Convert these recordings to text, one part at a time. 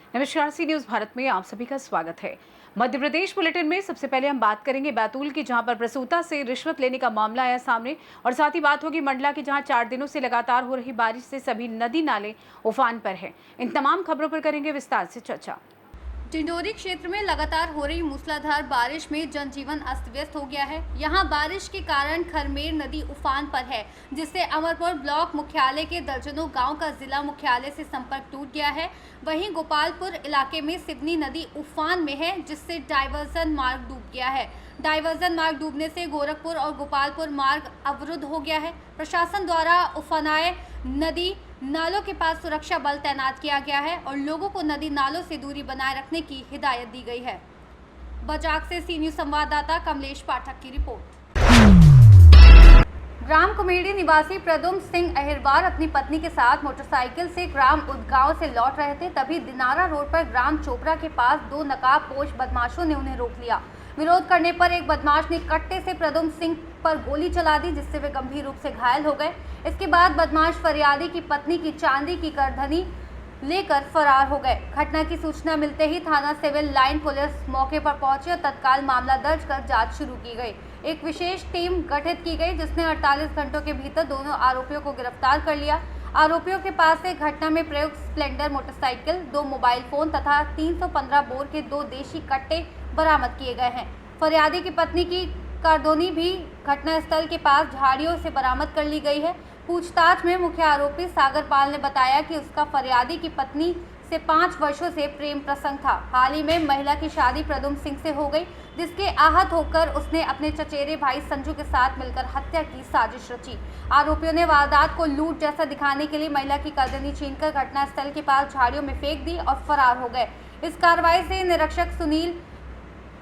नमस्कार, सी न्यूज भारत में आप सभी का स्वागत है। मध्य प्रदेश बुलेटिन में सबसे पहले हम बात करेंगे बैतूल की, जहां पर प्रसूता से रिश्वत लेने का मामला आया सामने, और साथ ही बात होगी मंडला की, जहां 4 दिनों से लगातार हो रही बारिश से सभी नदी नाले उफान पर हैं। इन तमाम खबरों पर करेंगे विस्तार से चर्चा। डिंडोरी क्षेत्र में लगातार हो रही मूसलाधार बारिश में जनजीवन अस्त व्यस्त हो गया है। यहां बारिश के कारण खरमेर नदी उफान पर है, जिससे अमरपुर ब्लॉक मुख्यालय के दर्जनों गांव का जिला मुख्यालय से संपर्क टूट गया है। वहीं गोपालपुर इलाके में सिवनी नदी उफान में है, जिससे डायवर्जन मार्ग डूब गया है। डायवर्जन मार्ग डूबने से गोरखपुर और गोपालपुर मार्ग अवरुद्ध हो गया है। प्रशासन द्वारा उफानाए नदी नालों के पास सुरक्षा बल तैनात किया गया है और लोगों को नदी नालों से दूरी बनाए रखने की हिदायत दी गई है। बजाक से सी न्यूज संवाददाता कमलेश पाठक की रिपोर्ट। ग्राम कुमेड़ी निवासी प्रदुम सिंह अहिरवार अपनी पत्नी के साथ मोटरसाइकिल से ग्राम उदगांव से लौट रहे थे, तभी दिनारा रोड पर ग्राम चोपड़ा के पास 2 नकाबपोश बदमाशों ने उन्हें रोक लिया। विरोध करने पर एक बदमाश ने कट्टे से प्रदुम सिंह पर गोली चला दी, जिससे वे गंभीर रूप से घायल हो गए। इसके बाद बदमाश फरियादी की पत्नी की चांदी की करधनी लेकर फरार हो गए। घटना की सूचना मिलते ही थाना सिविल लाइन पुलिस मौके पर पहुंची और तत्काल मामला दर्ज कर जांच शुरू की गई। एक विशेष टीम गठित की गई, जिसने 48 घंटों के भीतर दोनों आरोपियों को गिरफ्तार कर लिया। आरोपियों के पास से घटना में प्रयुक्त स्प्लेंडर मोटरसाइकिल, 2 मोबाइल फोन तथा 315 बोर के 2 देशी कट्टे बरामद किए गए हैं। फरियादी की पत्नी की कारदोनी भी घटनास्थल के पास झाड़ियों से बरामद कर ली गई है। पूछताछ में मुख्य आरोपी सागर पाल ने बताया कि उसका फरियादी की पत्नी से 5 वर्षों से प्रेम प्रसंग था। हाल ही में महिला की शादी प्रदुम सिंह से हो गई, जिसके आहत होकर उसने अपने चचेरे भाई संजू के साथ मिलकर हत्या की साजिश रची। आरोपियों ने वारदात को लूट जैसा दिखाने के लिए महिला की गर्दनी छीनकर घटनास्थल के पास झाड़ियों में फेंक दी और फरार हो गए। इस कार्रवाई से निरीक्षक सुनील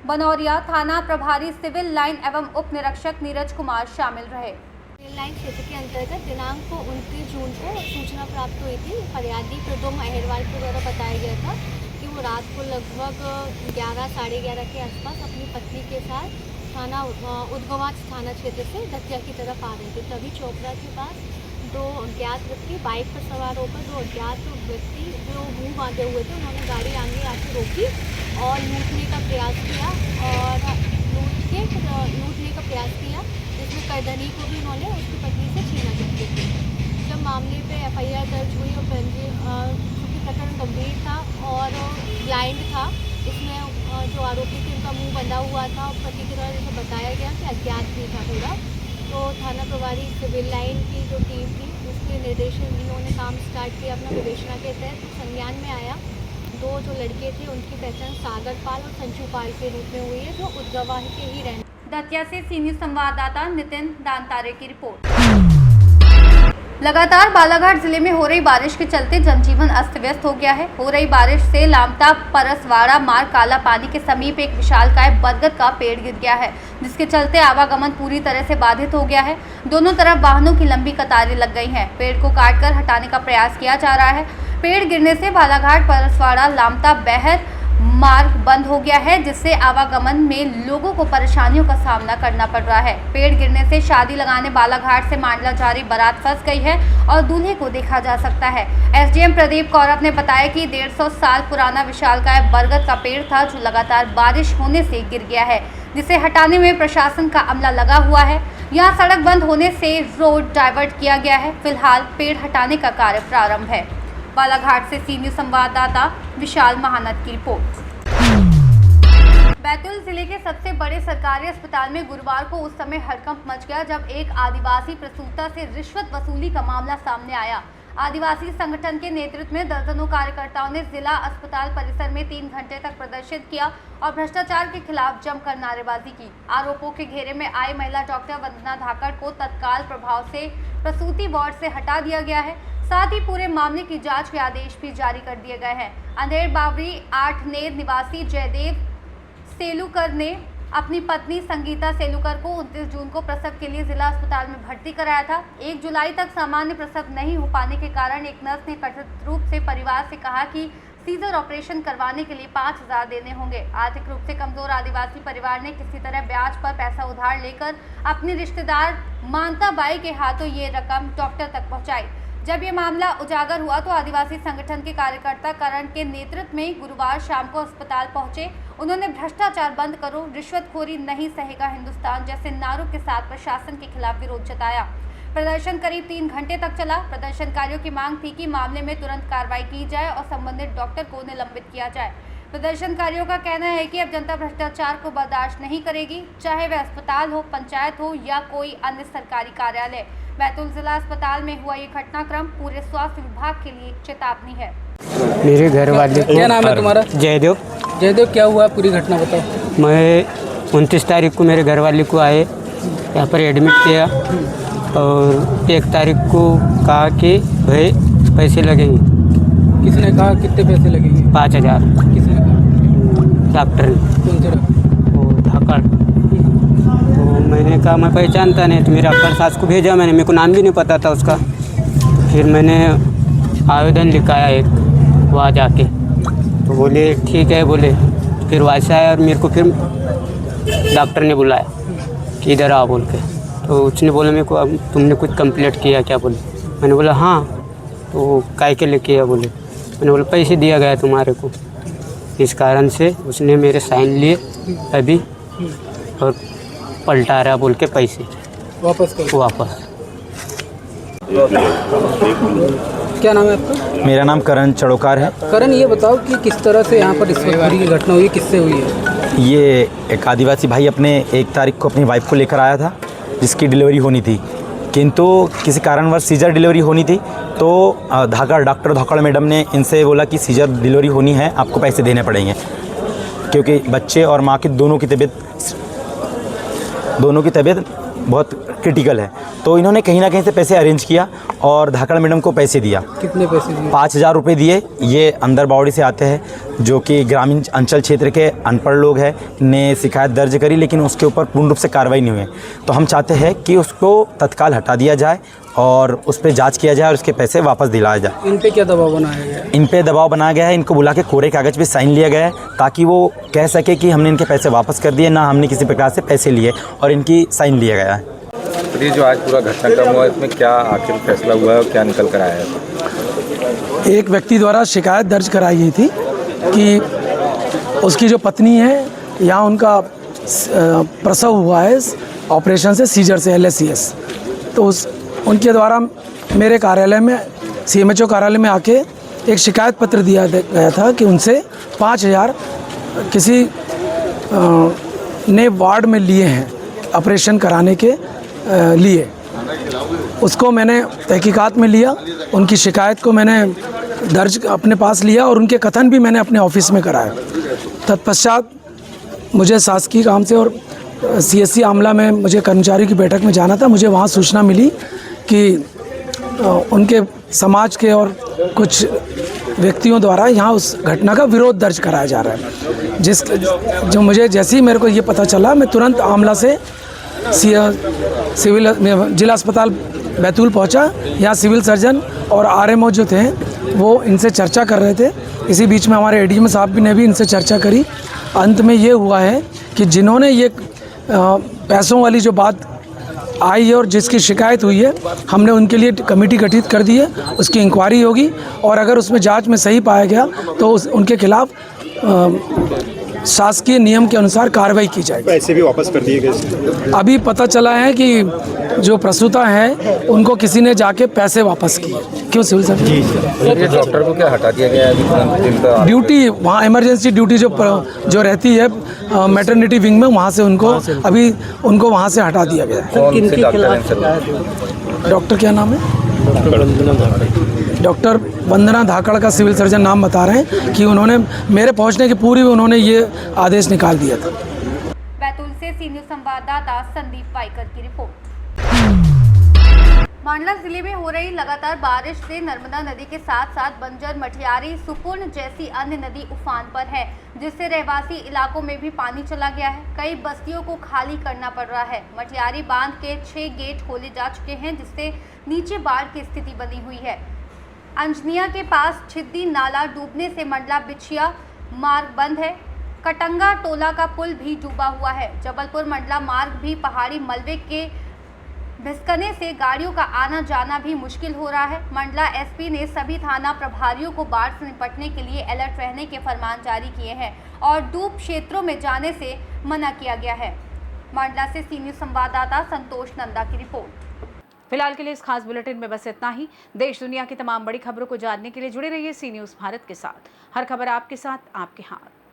बनौरिया, थाना प्रभारी सिविल लाइन एवं उप निरीक्षक नीरज कुमार शामिल रहे। सिविल लाइन क्षेत्र के अंतर्गत दिनांक को 29 जून को सूचना प्राप्त हुई थी। फरियादी प्रदुम अहिरवार के द्वारा बताया गया था कि वो रात को लगभग 11 साढ़े 11 के आसपास अपनी पत्नी के साथ थाना उदगांव थाना क्षेत्र से दतिया की तरफ आ रहे थे। तभी चोपड़ा के पास 2 अज्ञात व्यक्ति बाइक पर सवार होकर 2 अज्ञात व्यक्ति जो मुँह बांधे हुए थे, उन्होंने गाड़ी आगे आके रोकी और लूटने का प्रयास किया जिसमें करधनी को भी उन्होंने उसकी पत्नी से छीना चाहते थे। जब मामले पे FIR दर्ज हुई और चूँकि प्रकरण गंभीर था और ब्लाइंड था, इसमें जो आरोपी थे उनका मुंह बंधा हुआ था और पति के द्वारा जैसे बताया गया कि अज्ञात भी था थोड़ा, तो थाना प्रभारी सिविल लाइन की जो टीम थी उसके निर्देशन उन्होंने काम स्टार्ट किया। अपना विवेचना के तहत संज्ञान में आया 2 जो लड़के थे उनकी पहचान सागर पाल और संजू पाल के रूप में हुई है, जो उदगांव के ही रहने। दतिया से सी न्यूज संवाददाता नितिन दानतारे की रिपोर्ट। लगातार बालाघाट जिले में हो रही बारिश के चलते जनजीवन अस्त व्यस्त हो गया है। हो रही बारिश से लामता परसवाड़ा मार्ग काला पानी के समीप एक विशालकाय बरगद का पेड़ गिर गया है, जिसके चलते आवागमन पूरी तरह से बाधित हो गया है। दोनों तरफ वाहनों की लंबी कतारें लग गई हैं। पेड़ को काटकर हटाने का प्रयास किया जा रहा है। पेड़ गिरने से बालाघाट परसवाड़ा लामता बहर मार्ग बंद हो गया है, जिससे आवागमन में लोगों को परेशानियों का सामना करना पड़ रहा है। पेड़ गिरने से शादी लगाने बालाघाट से मांडला जा रही बारात फंस गई है और दूल्हे को देखा जा सकता है। SDM प्रदीप कौरव ने बताया कि 150 साल पुराना विशालकाय बरगद का पेड़ था, जो लगातार बारिश होने से गिर गया है, जिसे हटाने में प्रशासन का अमला लगा हुआ है। यहाँ सड़क बंद होने से रोड डाइवर्ट किया गया है। फिलहाल पेड़ हटाने का कार्य प्रारंभ है। बालाघाट से सी न्यूज संवाददाता विशाल महानत की रिपोर्ट। बैतूल जिले के सबसे बड़े सरकारी अस्पताल में गुरुवार को उस समय हड़कंप मच गया जब एक आदिवासी प्रसूता से रिश्वत वसूली का मामला सामने आया। आदिवासी संगठन के नेतृत्व में दर्जनों कार्यकर्ताओं ने जिला अस्पताल परिसर में 3 घंटे तक प्रदर्शित किया और भ्रष्टाचार के खिलाफ जमकर नारेबाजी की। आरोपों के घेरे में आई महिला डॉक्टर वंदना धाकड़ को तत्काल प्रभाव से प्रसूति वार्ड से हटा दिया गया है। साथ ही पूरे मामले की जांच के आदेश भी जारी कर दिए गए हैं। अंधेर बावरी 8 नेर निवासी जयदेव सेलूकर ने अपनी पत्नी संगीता सेलूकर को 29 जून को प्रसव के लिए जिला अस्पताल में भर्ती कराया था। 1 जुलाई तक सामान्य प्रसव नहीं हो पाने के कारण एक नर्स ने कथित रूप से परिवार से कहा कि सीजर ऑपरेशन करवाने के लिए 5,000 देने होंगे। आर्थिक रूप से कमजोर आदिवासी परिवार ने किसी तरह ब्याज पर पैसा उधार लेकर अपने रिश्तेदार मानता बाई के हाथों ये रकम डॉक्टर तक पहुंचाई। जब ये मामला उजागर हुआ तो आदिवासी संगठन के कार्यकर्ता करण के नेतृत्व में गुरुवार शाम को अस्पताल पहुंचे। उन्होंने भ्रष्टाचार बंद करो, रिश्वतखोरी नहीं सहेगा हिंदुस्तान जैसे नारों के साथ प्रशासन के खिलाफ विरोध जताया। प्रदर्शन करीब 3 घंटे तक चला। प्रदर्शनकारियों की मांग थी कि मामले में तुरंत कार्रवाई की जाए और संबंधित डॉक्टर को निलंबित किया जाए। प्रदर्शनकारियों का कहना है कि अब जनता भ्रष्टाचार को बर्दाश्त नहीं करेगी, चाहे वह अस्पताल हो, पंचायत हो या कोई अन्य सरकारी कार्यालय। बैतूल जिला अस्पताल में हुआ ये घटनाक्रम पूरे स्वास्थ्य विभाग के लिए चेतावनी है। मेरे घर वाले को क्या नाम है तुम्हारा? जयदेव। जयदेव, क्या हुआ पूरी घटना बताओ। मैं 29 तारीख को मेरे घर वाले को आए यहाँ पर एडमिट किया और 1 तारीख को कहा कि भाई पैसे लगेंगे। किसने कहा कितने पैसे लगेंगे? 5,000। किसने कहा? डॉक्टर ने। कौन सा डॉक्टर? वो धाकड़। तो मैंने कहा मैं पहचानता नहीं, तो मेरे अक्कर सास को भेजा मैंने, मेरे को नाम भी नहीं पता था उसका। फिर मैंने आवेदन लिखाया एक वहाँ जाके, तो बोले ठीक है बोले। फिर वैसे आया और मेरे को फिर डॉक्टर ने बुलाया कि इधर आओ बोल के। तो उसने बोला मेरे को अब तुमने कुछ कंप्लेंट किया क्या बोले। मैंने बोला हाँ। तो काय के लिए किया बोले। मैंने बोला पैसे दिया गया तुम्हारे को, इस कारण से उसने मेरे साइन लिए अभी और पलटा रहा बोल के पैसे वापस करो। वापस। क्या नाम है आपका? मेरा नाम करण चड़ोकार है। करण, ये बताओ कि किस तरह से यहाँ पर रिश्वतखोरी की घटना हुई, किससे हुई है? ये एक आदिवासी भाई अपने 1 तारीख को अपनी वाइफ को लेकर आया था जिसकी डिलीवरी होनी थी, किंतु किसी कारणवश सीजर डिलीवरी होनी थी। तो डॉक्टर धाकड़ मैडम ने इनसे बोला कि सीजर डिलीवरी होनी है, आपको पैसे देने पड़ेंगे, क्योंकि बच्चे और माँ की दोनों की तबीयत बहुत क्रिटिकल है। तो इन्होंने कहीं ना कहीं से पैसे अरेंज किया और धाकड़ मैडम को पैसे दिया। कितने पैसे दिए? 5,000 रुपये दिए। ये अंदर बावड़ी से आते हैं जो कि ग्रामीण अंचल क्षेत्र के अनपढ़ लोग हैं, ने शिकायत दर्ज करी, लेकिन उसके ऊपर पूर्ण रूप से कार्रवाई नहीं हुई। तो हम चाहते हैं कि उसको तत्काल हटा दिया जाए और उस पर जाँच किया जाए और उसके पैसे वापस दिलाया जाए। इन पे क्या दबाव बनाया गया है? इन पे दबाव बनाया गया है, इनको बुला के कोरे कागज़ पे साइन लिया गया है ताकि वो कह सके कि हमने इनके पैसे वापस कर दिए, ना हमने किसी प्रकार से पैसे लिए, और इनकी साइन लिया गया है। तो ये जो आज पूरा घटनाक्रम हुआ, इसमें क्या आखिर फैसला हुआ है और क्या निकल कर आया है? एक व्यक्ति द्वारा शिकायत दर्ज कराई गई थी कि उसकी जो पत्नी है, यहाँ उनका प्रसव हुआ है ऑपरेशन से, सीजर से, LSCS। तो उनके द्वारा मेरे कार्यालय में, CMHO कार्यालय में आके एक शिकायत पत्र दिया गया था कि उनसे 5,000 किसी ने वार्ड में लिए हैं ऑपरेशन कराने के लिए। उसको मैंने तहकीकात में लिया, उनकी शिकायत को मैंने दर्ज अपने पास लिया और उनके कथन भी मैंने अपने ऑफिस में कराया। तत्पश्चात मुझे शासकीय काम से और CSC आमला में मुझे कर्मचारी की बैठक में जाना था। मुझे वहाँ सूचना मिली कि उनके समाज के और कुछ व्यक्तियों द्वारा यहाँ उस घटना का विरोध दर्ज कराया जा रहा है। जो मुझे जैसे ही मेरे को ये पता चला, मैं तुरंत आमला से सिविल जिला अस्पताल बैतूल पहुंचा। यहाँ सिविल सर्जन और RMO जो थे वो इनसे चर्चा कर रहे थे। इसी बीच में हमारे ADM साहब ने भी इनसे चर्चा करी। अंत में ये हुआ है कि जिन्होंने ये पैसों वाली जो बात आई है और जिसकी शिकायत हुई है, हमने उनके लिए कमेटी गठित कर दी है। उसकी इंक्वायरी होगी और अगर उसमें जांच में सही पाया गया तो उनके खिलाफ शासकीय नियम के अनुसार कार्रवाई की जाएगी। पैसे भी वापस कर दिए गए। अभी पता चला है कि जो प्रसूता है उनको किसी ने जाके पैसे वापस किए। क्यों सिविल सर्जन? ये डॉक्टर को क्या हटा दिया गया है? ड्यूटी वहाँ इमरजेंसी ड्यूटी जो रहती है मैटरनिटी विंग में, वहाँ से उनको वहाँ से हटा दिया गया है। डॉक्टर क्या नाम है? डॉक्टर वंदना धाकड़ का सिविल सर्जन नाम बता रहे हैं कि उन्होंने मेरे पहुंचने के पूर्व उन्होंने ये आदेश निकाल दिया था। बैतूल से सी न्यूज़ संवाददाता संदीप पाइकर की रिपोर्ट। मंडला जिले में हो रही लगातार बारिश से नर्मदा नदी के साथ साथ बंजर, मठियारी, सुपुर्ण जैसी अन्य नदी उफान पर है, जिससे रहवासी इलाकों में भी पानी चला गया है। कई बस्तियों को खाली करना पड़ रहा है। मठियारी बांध के 6 गेट खोले जा चुके हैं, जिससे नीचे बाढ़ की स्थिति बनी हुई है। अंजनिया के पास छिद्दी नाला डूबने से मंडला बिछिया मार्ग बंद है। कटंगा टोला का पुल भी डूबा हुआ है। जबलपुर मंडला मार्ग भी पहाड़ी मलबे के भिसकने से गाड़ियों का आना जाना भी मुश्किल हो रहा है। मंडला एसपी ने सभी थाना प्रभारियों को बाढ़ से निपटने के लिए अलर्ट रहने के फरमान जारी किए हैं और डूब क्षेत्रों में जाने से मना किया गया है। मंडला से सी न्यूज़ संवाददाता संतोष नंदा की रिपोर्ट। फिलहाल के लिए इस खास बुलेटिन में बस इतना ही। देश दुनिया की तमाम बड़ी खबरों को जानने के लिए जुड़े रहिए सी न्यूज़ भारत के साथ। हर खबर आपके साथ, आपके हाथ।